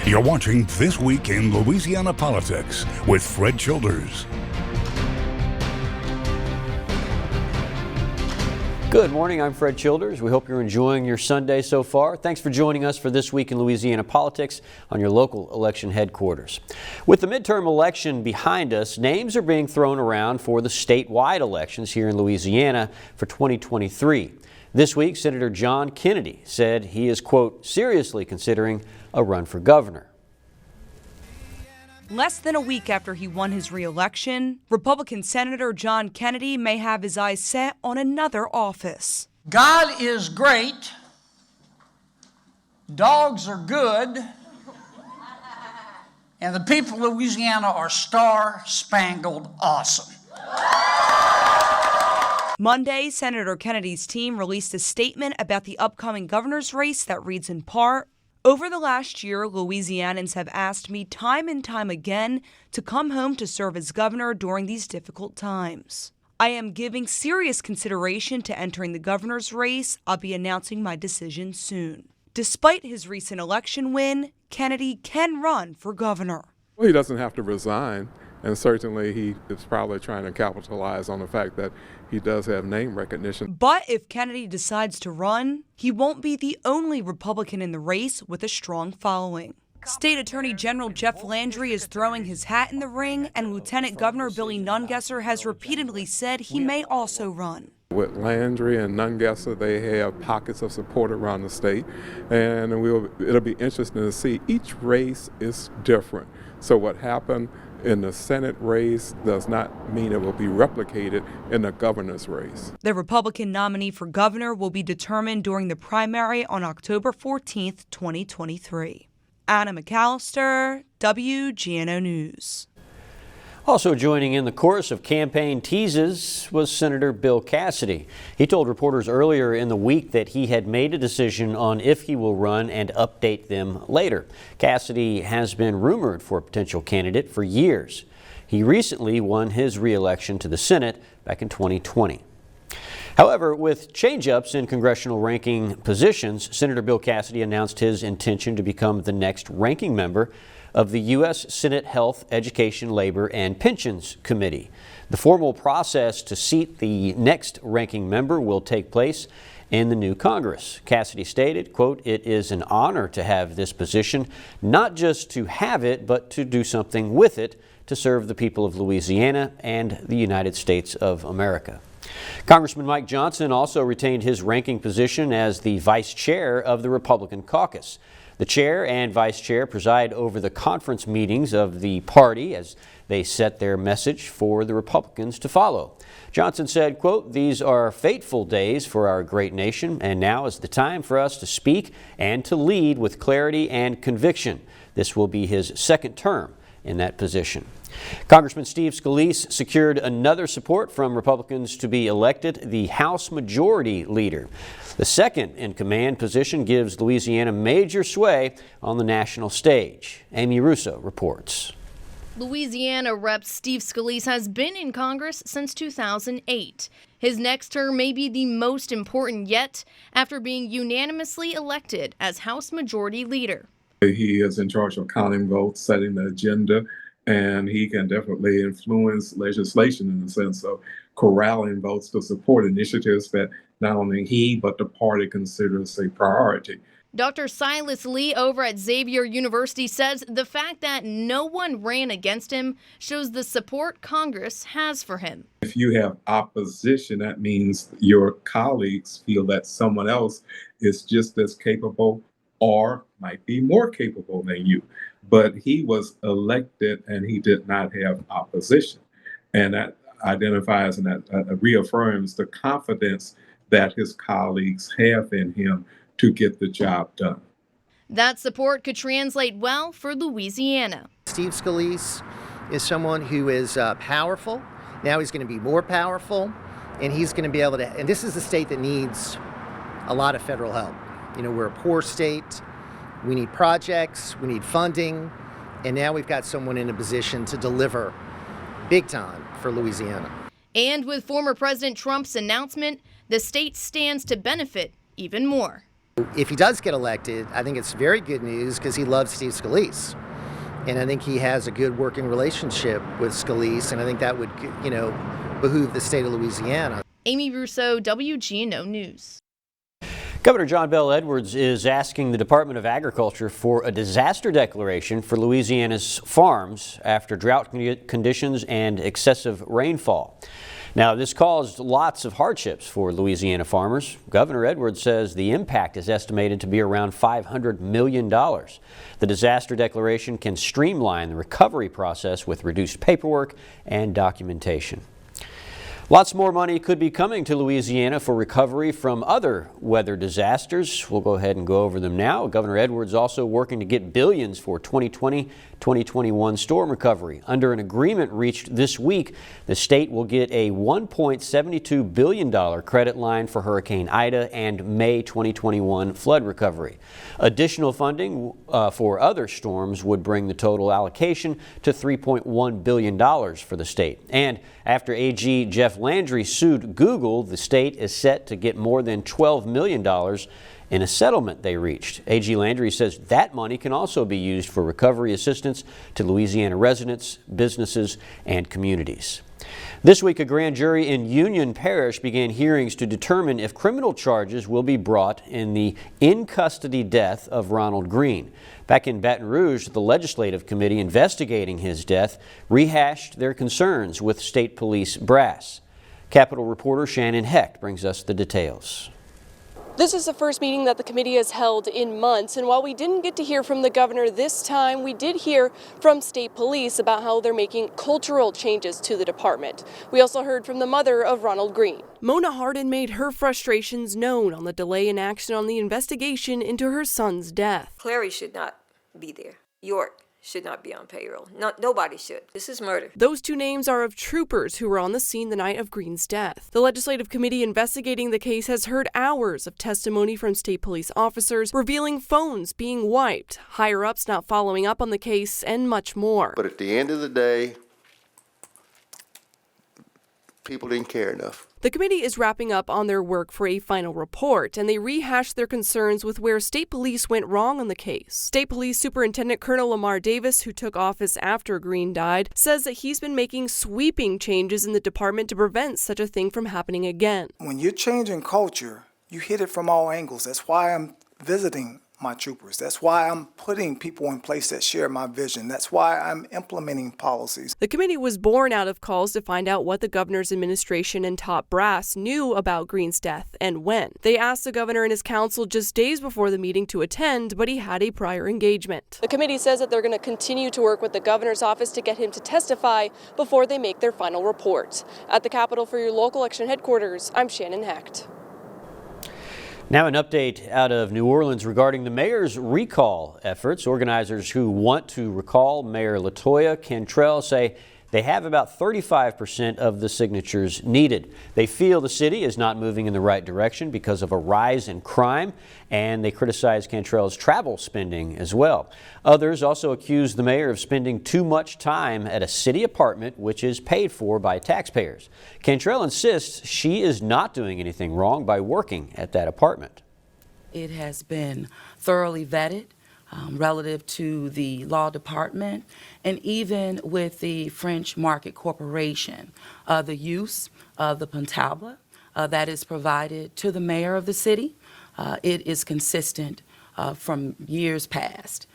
You're watching This Week in Louisiana Politics with Fred Childers. Good morning, I'm Fred Childers. We hope you're enjoying your Sunday so far. Thanks for joining us for This Week in Louisiana Politics on your local election headquarters. With the midterm election behind us, names are being thrown around for the statewide elections here in Louisiana for 2023. This week, Senator John Kennedy said he is, quote, seriously considering a run for governor. Less than a week after he won his re-election, Republican Senator John Kennedy may have his eyes set on another office. God is great, dogs are good, and the people of Louisiana are star-spangled awesome. Monday, Senator Kennedy's team released a statement about the upcoming governor's race that reads in part, "Over the last year, Louisianans have asked me time and time again to come home to serve as governor during these difficult times. I am giving serious consideration to entering the governor's race. I'll be announcing my decision soon." Despite his recent election win, Kennedy can run for governor. Well, he doesn't have to resign, and certainly he is probably trying to capitalize on the fact that he does have name recognition. But if Kennedy decides to run, he won't be the only Republican in the race with a strong following. State Attorney General Jeff Landry is throwing his hat in the ring, and Lieutenant Governor Billy Nungesser has repeatedly said he may also run. With Landry and Nungesser, they have pockets of support around the state, and it'll be interesting to see. Each race is different. So what happened in the Senate race does not mean it will be replicated in the governor's race. The Republican nominee for governor will be determined during the primary on October 14th, 2023. Anna McAllister, WGNO News. Also joining in the chorus of campaign teases was Senator Bill Cassidy. He told reporters earlier in the week that he had made a decision on if he will run and update them later. Cassidy has been rumored for a potential candidate for years. He recently won his re-election to the Senate back in 2020. However, with change-ups in congressional ranking positions, Senator Bill Cassidy announced his intention to become the next ranking member of the U.S. Senate Health, Education, Labor, and Pensions Committee. The formal process to seat the next ranking member will take place in the new Congress. Cassidy stated, quote, "It is an honor to have this position, not just to have it, but to do something with it to serve the people of Louisiana and the United States of America." Congressman Mike Johnson also retained his ranking position as the vice chair of the Republican caucus. The chair and vice chair preside over the conference meetings of the party as they set their message for the Republicans to follow. Johnson said, quote, "These are fateful days for our great nation, and now is the time for us to speak and to lead with clarity and conviction." This will be his second term in that position. Congressman Steve Scalise secured another support from Republicans to be elected the House Majority Leader. The second in command position gives Louisiana major sway on the national stage. Amy Russo reports. Louisiana Rep. Steve Scalise has been in Congress since 2008. His next term may be the most important yet after being unanimously elected as House Majority Leader. He is in charge of counting votes, setting the agenda, and he can definitely influence legislation in the sense of corralling votes to support initiatives that not only he but the party considers a priority. Dr. Silas Lee over at Xavier University says the fact that no one ran against him shows the support Congress has for him. If you have opposition, that means your colleagues feel that someone else is just as capable or might be more capable than you. But he was elected and he did not have opposition. And that identifies and that reaffirms the confidence that his colleagues have in him to get the job done. That support could translate well for Louisiana. Steve Scalise is someone who is powerful. Now he's going to be more powerful, and he's going to be able to, and this is a state that needs a lot of federal help. You know, we're a poor state. We need projects, we need funding, and now we've got someone in a position to deliver big time for Louisiana. And with former President Trump's announcement, the state stands to benefit even more. If he does get elected, I think it's very good news because he loves Steve Scalise. And I think he has a good working relationship with Scalise, and I think that would, behoove the state of Louisiana. Amy Rousseau, WGNO News. Governor John Bel Edwards is asking the Department of Agriculture for a disaster declaration for Louisiana's farms after drought conditions and excessive rainfall. Now, this caused lots of hardships for Louisiana farmers. Governor Edwards says the impact is estimated to be around $500 million. The disaster declaration can streamline the recovery process with reduced paperwork and documentation. Lots more money could be coming to Louisiana for recovery from other weather disasters. We'll go ahead and go over them now. Governor Edwards also working to get billions for 2020-2021 storm recovery. Under an agreement reached this week, the state will get a $1.72 billion credit line for Hurricane Ida and May 2021 flood recovery. Additional funding for other storms would bring the total allocation to $3.1 billion for the state. And after AG Jeff Landry sued Google, the state is set to get more than $12 million in a settlement they reached. AG Landry says that money can also be used for recovery assistance to Louisiana residents, businesses, and communities. This week, a grand jury in Union Parish began hearings to determine if criminal charges will be brought in the in-custody death of Ronald Green. Back in Baton Rouge, the legislative committee investigating his death rehashed their concerns with state police brass. Capitol reporter Shannon Hecht brings us the details. This is the first meeting that the committee has held in months, and while we didn't get to hear from the governor this time, we did hear from state police about how they're making cultural changes to the department. We also heard from the mother of Ronald Green. Mona Hardin made her frustrations known on the delay in action on the investigation into her son's death. Clary should not be there. York should not be on payroll. Nobody should. This is murder. Those two names are of troopers who were on the scene the night of Green's death. The legislative committee investigating the case has heard hours of testimony from state police officers revealing phones being wiped, higher-ups not following up on the case, and much more. But at the end of the day, people didn't care enough. The committee is wrapping up on their work for a final report, and they rehashed their concerns with where state police went wrong on the case. State Police Superintendent Colonel Lamar Davis, who took office after Green died, says that he's been making sweeping changes in the department to prevent such a thing from happening again. When you're changing culture, you hit it from all angles. That's why I'm visiting my troopers. That's why I'm putting people in place that share my vision. That's why I'm implementing policies. The committee was born out of calls to find out what the governor's administration and top brass knew about Green's death and when. They asked the governor and his council just days before the meeting to attend, but he had a prior engagement. The committee says that they're going to continue to work with the governor's office to get him to testify before they make their final report. At the Capitol for your local election headquarters, I'm Shannon Hecht. Now an update out of New Orleans regarding the mayor's recall efforts. Organizers who want to recall Mayor LaToya Cantrell say they have about 35% of the signatures needed. They feel the city is not moving in the right direction because of a rise in crime, and they criticize Cantrell's travel spending as well. Others also accuse the mayor of spending too much time at a city apartment, which is paid for by taxpayers. Cantrell insists she is not doing anything wrong by working at that apartment. It has been thoroughly vetted relative to the law department and even with the French Market Corporation. The use of the Pentable that is provided to the mayor of the city, it is consistent from years past.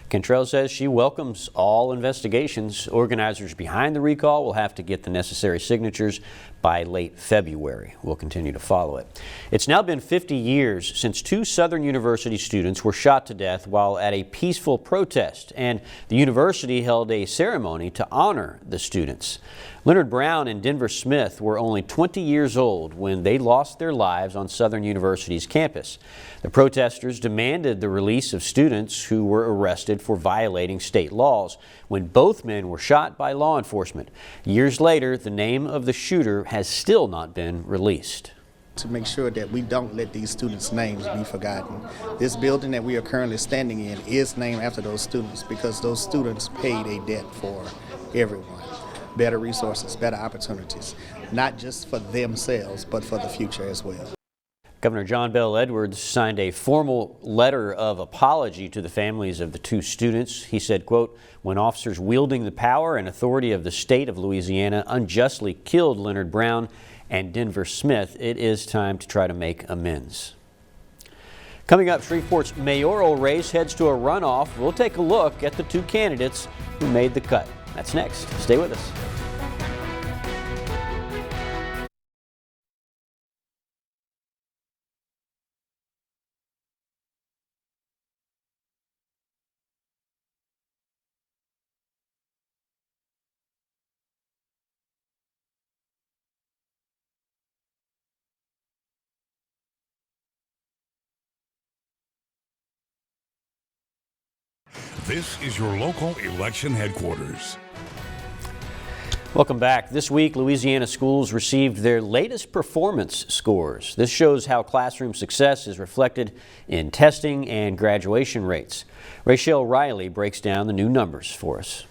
Cantrell says she welcomes all investigations. Organizers behind the recall will have to get the necessary signatures by late February. We'll continue to follow it. It's now been 50 years since two Southern University students were shot to death while at a peaceful protest, and the university held a ceremony to honor the students. Leonard Brown and Denver Smith were only 20 years old when they lost their lives on Southern University's campus. The protesters demanded the release of students who were arrested for violating state laws when both men were shot by law enforcement. Years later, the name of the shooter has still not been released. To make sure that we don't let these students' names be forgotten. This building that we are currently standing in is named after those students because those students paid a debt for everyone. Better resources, better opportunities, not just for themselves, but for the future as well. Governor John Bel Edwards signed a formal letter of apology to the families of the two students. He said, quote, "When officers wielding the power and authority of the state of Louisiana unjustly killed Leonard Brown and Denver Smith, it is time to try to make amends." Coming up, Shreveport's mayoral race heads to a runoff. We'll take a look at the two candidates who made the cut. That's next. Stay with us. This is your local election headquarters. Welcome back. This week, Louisiana Schools received their latest performance scores. This shows how classroom success is reflected in testing and graduation rates. Rachel Riley breaks down the new numbers for us.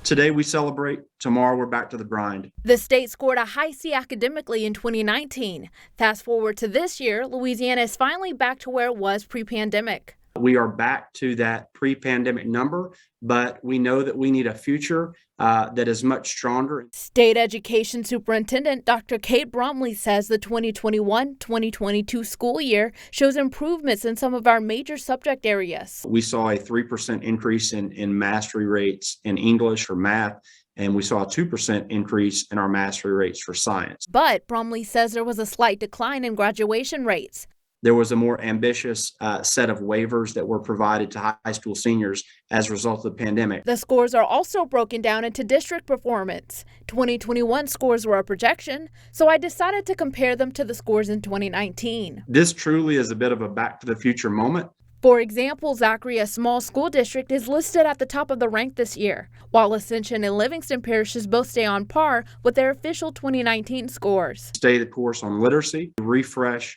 Today we celebrate, tomorrow we're back to the grind. The state scored a high C academically in 2019. Fast forward to this year, Louisiana is finally back to where it was pre-pandemic. We are back to that pre-pandemic number, but we know that we need a future that is much stronger. State Education Superintendent Dr. Kate Bromley says the 2021-2022 school year shows improvements in some of our major subject areas. We saw a 3% increase in mastery rates in English for math, and we saw a 2% increase in our mastery rates for science. But Bromley says there was a slight decline in graduation rates. There was a more ambitious set of waivers that were provided to high school seniors as a result of the pandemic. The scores are also broken down into district performance. 2021 scores were a projection, so I decided to compare them to the scores in 2019. This truly is a bit of a back to the future moment. For example, Zachary, a small school district, is listed at the top of the rank this year, while Ascension and Livingston parishes both stay on par with their official 2019 scores. Stay the course on literacy, refresh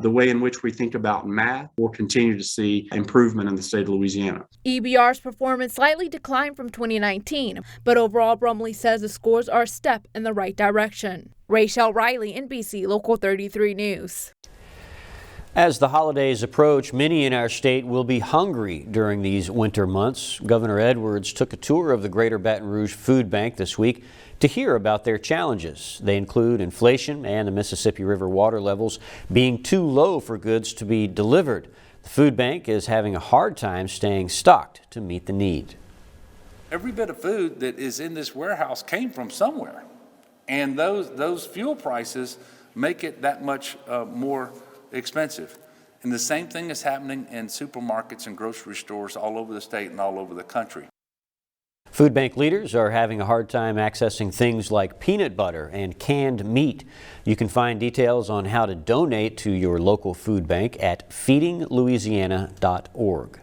the way in which we think about math. We'll continue to see improvement in the state of Louisiana. EBR's performance slightly declined from 2019, but overall Bromley says the scores are a step in the right direction. Rachel Riley, NBC Local 33 News. As the holidays approach, many in our state will be hungry during these winter months. Governor Edwards took a tour of the Greater Baton Rouge Food Bank this week to hear about their challenges. They include inflation and the Mississippi River water levels being too low for goods to be delivered. The food bank is having a hard time staying stocked to meet the need. Every bit of food that is in this warehouse came from somewhere, and those fuel prices make it that much more expensive. And the same thing is happening in supermarkets and grocery stores all over the state and all over the country. Food bank leaders are having a hard time accessing things like peanut butter and canned meat. You can find details on how to donate to your local food bank at feedinglouisiana.org.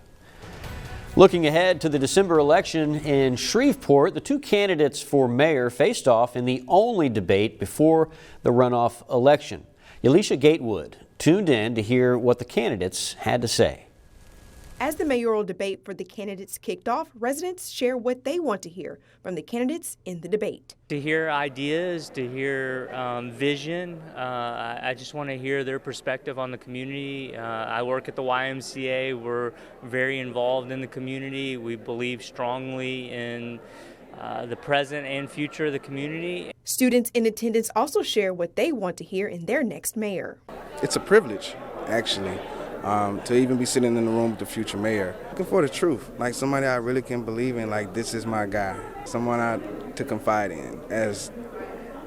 Looking ahead to the December election in Shreveport, the two candidates for mayor faced off in the only debate before the runoff election. Elisha Gatewood tuned in to hear what the candidates had to say. As the mayoral debate for the candidates kicked off, residents share what they want to hear from the candidates in the debate. To hear ideas, to hear vision. I just want to hear their perspective on the community. I work at the YMCA. We're very involved in the community. We believe strongly in the present and future of the community. Students in attendance also share what they want to hear in their next mayor. It's a privilege, actually, to even be sitting in the room with the future mayor. Looking for the truth, like somebody I really can believe in, like this is my guy, someone to confide in as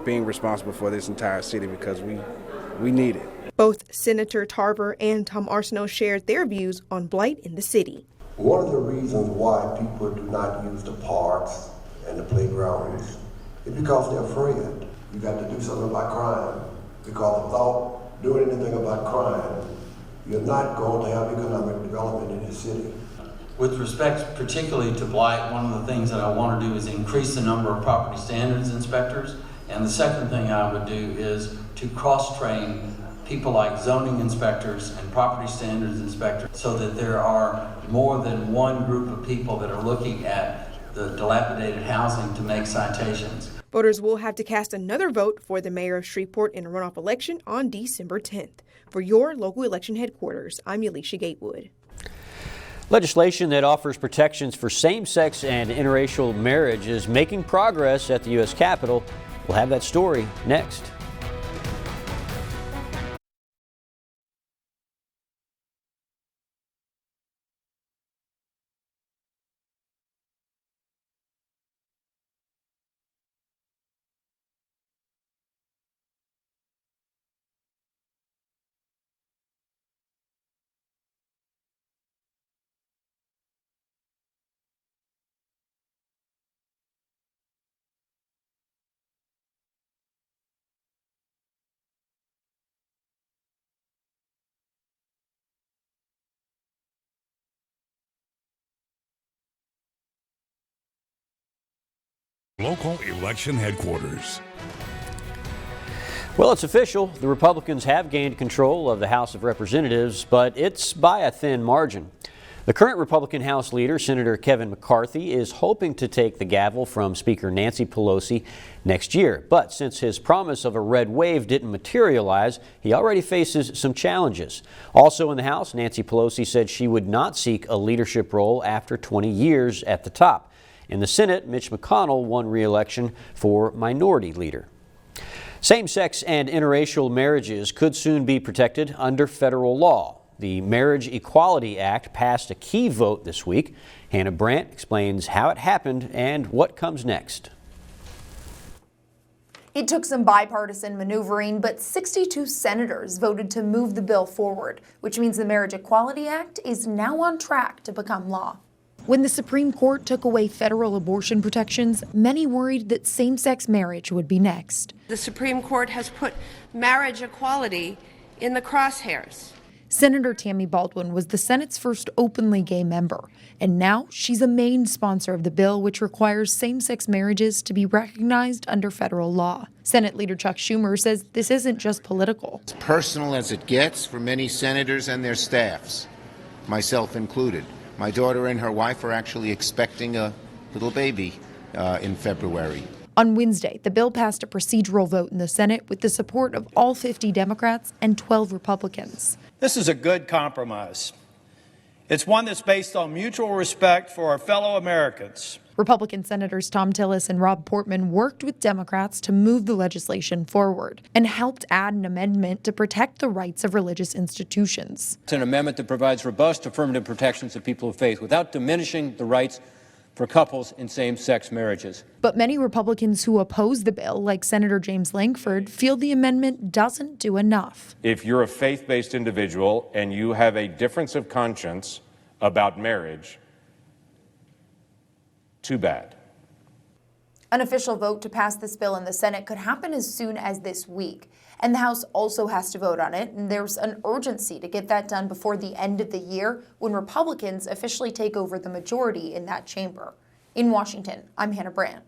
being responsible for this entire city because we need it. Both Senator Tarver and Tom Arsenault shared their views on blight in the city. One of the reasons why people do not use the parks and the playgrounds is because they're afraid. You got to do something about crime, because without doing anything about crime, you're not going to have economic development in the city. With respect particularly to blight, one of the things that I want to do is increase the number of property standards inspectors. And the second thing I would do is to cross-train people like zoning inspectors and property standards inspectors so that there are more than one group of people that are looking at the dilapidated housing to make citations. Voters will have to cast another vote for the mayor of Shreveport in a runoff election on December 10th. For your local election headquarters, I'm Yalisha Gatewood. Legislation that offers protections for same-sex and interracial marriage is making progress at the U.S. Capitol. We'll have that story next. Local election headquarters. Well, it's official. The Republicans have gained control of the House of Representatives, but it's by a thin margin. The current Republican House leader, Senator Kevin McCarthy, is hoping to take the gavel from Speaker Nancy Pelosi next year. But since his promise of a red wave didn't materialize, he already faces some challenges. Also in the House, Nancy Pelosi said she would not seek a leadership role after 20 years at the top. In the Senate, Mitch McConnell won re-election for minority leader. Same-sex and interracial marriages could soon be protected under federal law. The Marriage Equality Act passed a key vote this week. Hannah Brandt explains how it happened and what comes next. It took some bipartisan maneuvering, but 62 senators voted to move the bill forward, which means the Marriage Equality Act is now on track to become law. When the Supreme Court took away federal abortion protections, many worried that same-sex marriage would be next. The Supreme Court has put marriage equality in the crosshairs. Senator Tammy Baldwin was the Senate's first openly gay member, and now she's a main sponsor of the bill, which requires same-sex marriages to be recognized under federal law. Senate Leader Chuck Schumer says this isn't just political. It's personal as it gets for many senators and their staffs, myself included. My daughter and her wife are actually expecting a little baby in February. On Wednesday, the bill passed a procedural vote in the Senate with the support of all 50 Democrats and 12 Republicans. This is a good compromise. It's one that's based on mutual respect for our fellow Americans. Republican Senators Tom Tillis and Rob Portman worked with Democrats to move the legislation forward and helped add an amendment to protect the rights of religious institutions. It's an amendment that provides robust affirmative protections of people of faith without diminishing the rights for couples in same-sex marriages. But many Republicans who oppose the bill, like Senator James Lankford, feel the amendment doesn't do enough. If you're a faith-based individual and you have a difference of conscience about marriage, too bad. An official vote to pass this bill in the Senate could happen as soon as this week. And the House also has to vote on it, and there's an urgency to get that done before the end of the year when Republicans officially take over the majority in that chamber. In Washington, I'm Hannah Brandt.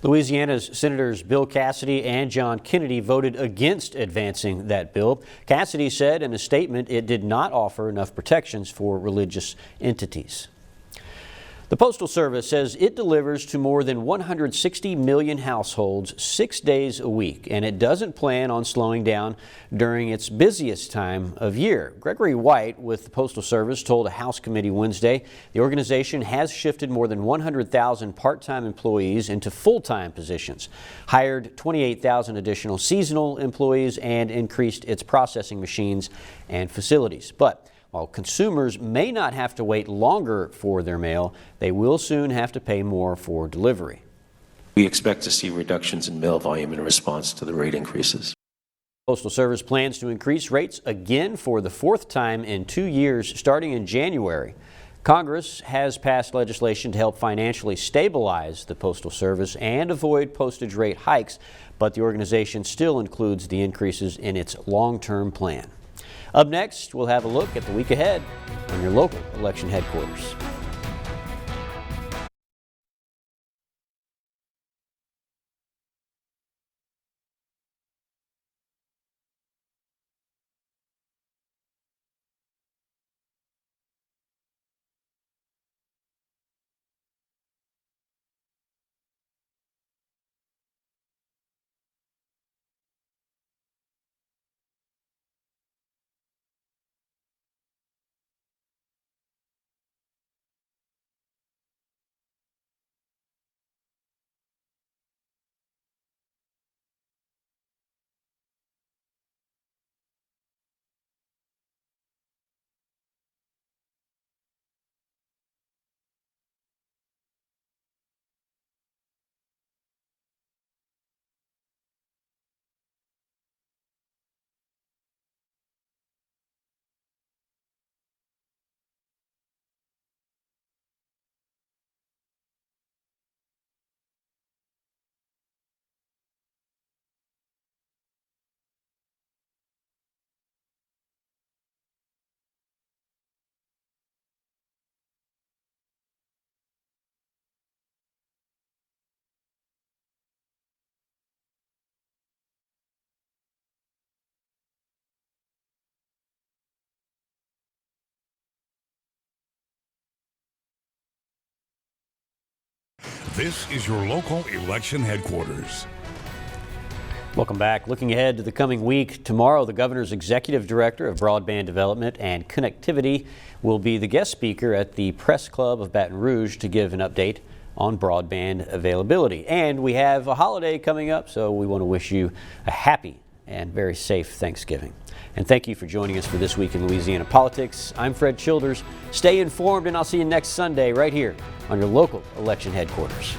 Louisiana's Senators Bill Cassidy and John Kennedy voted against advancing that bill. Cassidy said in a statement it did not offer enough protections for religious entities. The Postal Service says it delivers to more than 160 million households 6 days a week, and it doesn't plan on slowing down during its busiest time of year. Gregory White with the Postal Service told a House committee Wednesday the organization has shifted more than 100,000 part-time employees into full-time positions, hired 28,000 additional seasonal employees, and increased its processing machines and facilities. But while consumers may not have to wait longer for their mail, they will soon have to pay more for delivery. We expect to see reductions in mail volume in response to the rate increases. Postal Service plans to increase rates again for the fourth time in 2 years, starting in January. Congress has passed legislation to help financially stabilize the Postal Service and avoid postage rate hikes, but the organization still includes the increases in its long-term plan. Up next, we'll have a look at the week ahead on your local election headquarters. This is your local election headquarters. Welcome back. Looking ahead to the coming week, tomorrow the governor's executive director of broadband development and connectivity will be the guest speaker at the Press Club of Baton Rouge to give an update on broadband availability. And we have a holiday coming up, so we want to wish you a happy and very safe Thanksgiving. And thank you for joining us for This Week in Louisiana Politics. I'm Fred Childers. Stay informed, and I'll see you next Sunday right here on your local election headquarters.